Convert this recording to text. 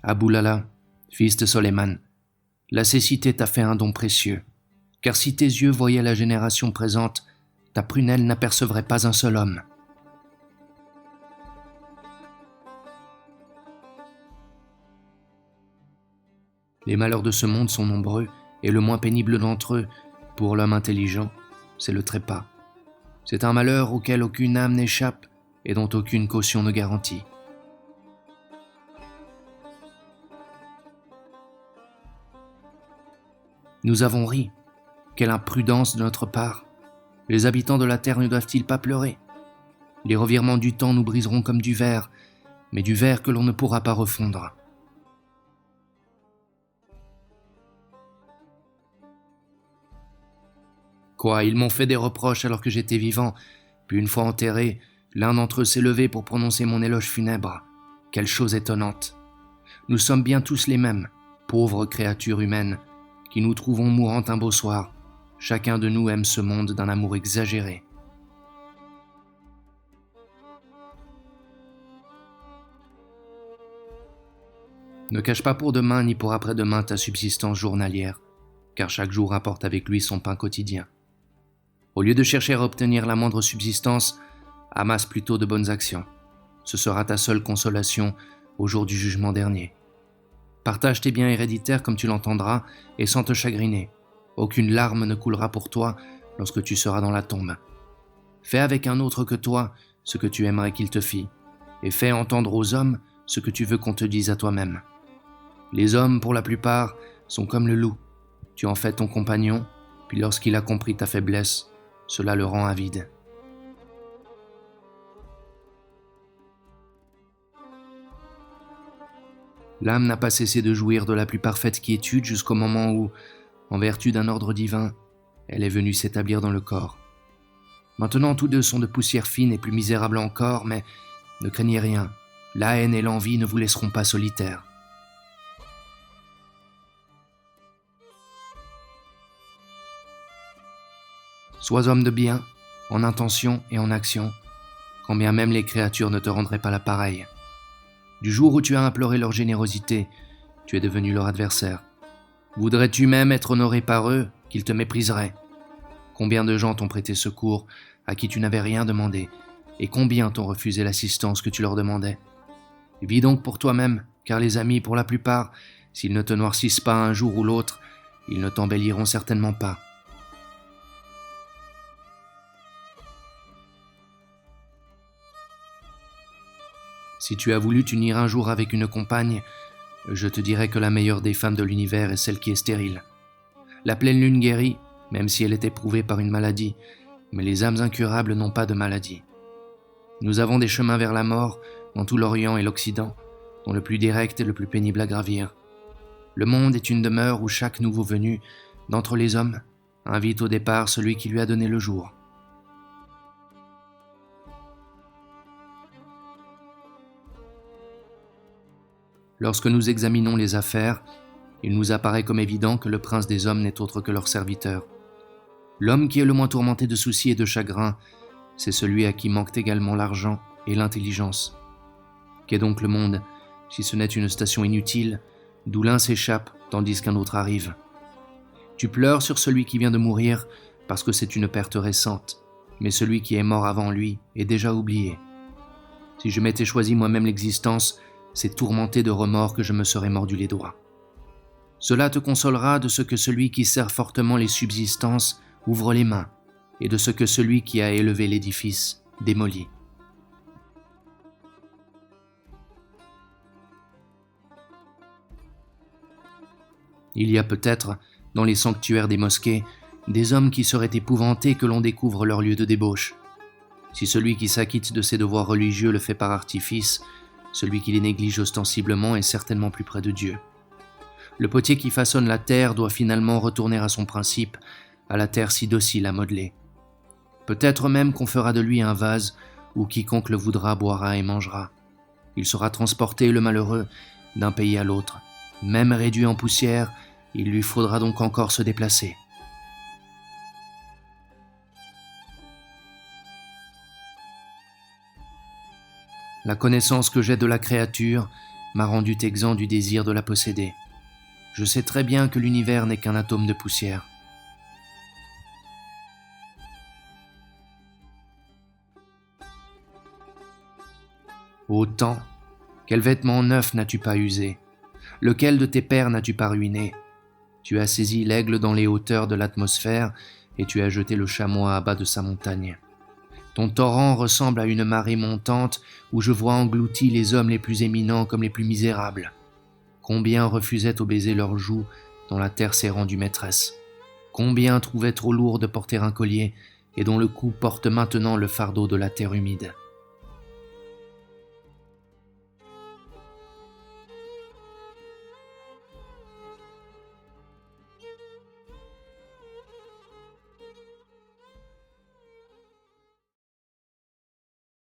Aboulala, fils de Soleiman, la cécité t'a fait un don précieux, car si tes yeux voyaient la génération présente, ta prunelle n'apercevrait pas un seul homme. Les malheurs de ce monde sont nombreux, et le moins pénible d'entre eux, pour l'homme intelligent, c'est le trépas. C'est un malheur auquel aucune âme n'échappe et dont aucune caution ne garantit. Nous avons ri. Quelle imprudence de notre part. Les habitants de la terre ne doivent-ils pas pleurer? Les revirements du temps nous briseront comme du verre, mais du verre que l'on ne pourra pas refondre. Quoi, ils m'ont fait des reproches alors que j'étais vivant, puis une fois enterré, l'un d'entre eux s'est levé pour prononcer mon éloge funèbre. Quelle chose étonnante. Nous sommes bien tous les mêmes, pauvres créatures humaines, qui nous trouvons mourant un beau soir. Chacun de nous aime ce monde d'un amour exagéré. Ne cache pas pour demain ni pour après-demain ta subsistance journalière, car chaque jour apporte avec lui son pain quotidien. Au lieu de chercher à obtenir la moindre subsistance, amasse plutôt de bonnes actions. Ce sera ta seule consolation au jour du jugement dernier. Partage tes biens héréditaires comme tu l'entendras et sans te chagriner. Aucune larme ne coulera pour toi lorsque tu seras dans la tombe. Fais avec un autre que toi ce que tu aimerais qu'il te fît, et fais entendre aux hommes ce que tu veux qu'on te dise à toi-même. Les hommes, pour la plupart, sont comme le loup. Tu en fais ton compagnon, puis lorsqu'il a compris ta faiblesse, cela le rend avide. L'âme n'a pas cessé de jouir de la plus parfaite quiétude jusqu'au moment où, en vertu d'un ordre divin, elle est venue s'établir dans le corps. Maintenant, tous deux sont de poussière fine et plus misérables encore, mais ne craignez rien, la haine et l'envie ne vous laisseront pas solitaires. Sois homme de bien, en intention et en action, quand bien même les créatures ne te rendraient pas la pareille. Du jour où tu as imploré leur générosité, tu es devenu leur adversaire. Voudrais-tu même être honoré par eux, qu'ils te mépriseraient? Combien de gens t'ont prêté secours à qui tu n'avais rien demandé, et combien t'ont refusé l'assistance que tu leur demandais? Vis donc pour toi-même, car les amis, pour la plupart, s'ils ne te noircissent pas un jour ou l'autre, ils ne t'embelliront certainement pas. Si tu as voulu t'unir un jour avec une compagne, je te dirais que la meilleure des femmes de l'univers est celle qui est stérile. La pleine lune guérit, même si elle est éprouvée par une maladie, mais les âmes incurables n'ont pas de maladie. Nous avons des chemins vers la mort dans tout l'Orient et l'Occident, dont le plus direct est le plus pénible à gravir. Le monde est une demeure où chaque nouveau venu, d'entre les hommes, invite au départ celui qui lui a donné le jour. Lorsque nous examinons les affaires, il nous apparaît comme évident que le prince des hommes n'est autre que leur serviteur. L'homme qui est le moins tourmenté de soucis et de chagrins, c'est celui à qui manquent également l'argent et l'intelligence. Qu'est donc le monde, si ce n'est une station inutile, d'où l'un s'échappe tandis qu'un autre arrive? Tu pleures sur celui qui vient de mourir parce que c'est une perte récente, mais celui qui est mort avant lui est déjà oublié. Si je m'étais choisi moi-même l'existence, c'est tourmenté de remords que je me serais mordu les doigts. Cela te consolera de ce que celui qui serre fortement les subsistances ouvre les mains, et de ce que celui qui a élevé l'édifice démolit. Il y a peut-être, dans les sanctuaires des mosquées, des hommes qui seraient épouvantés que l'on découvre leur lieu de débauche. Si celui qui s'acquitte de ses devoirs religieux le fait par artifice, celui qui les néglige ostensiblement est certainement plus près de Dieu. Le potier qui façonne la terre doit finalement retourner à son principe, à la terre si docile à modeler. Peut-être même qu'on fera de lui un vase où quiconque le voudra boira et mangera. Il sera transporté, le malheureux, d'un pays à l'autre. Même réduit en poussière, il lui faudra donc encore se déplacer. La connaissance que j'ai de la créature m'a rendu exempt du désir de la posséder. Je sais très bien que l'univers n'est qu'un atome de poussière. Ô temps, quel vêtement neuf n'as-tu pas usé? Lequel de tes pères n'as-tu pas ruiné? Tu as saisi l'aigle dans les hauteurs de l'atmosphère et tu as jeté le chamois à bas de sa montagne. Ton torrent ressemble à une marée montante où je vois engloutis les hommes les plus éminents comme les plus misérables. Combien refusaient au baiser leurs joues dont la terre s'est rendue maîtresse? Combien trouvaient trop lourd de porter un collier et dont le cou porte maintenant le fardeau de la terre humide?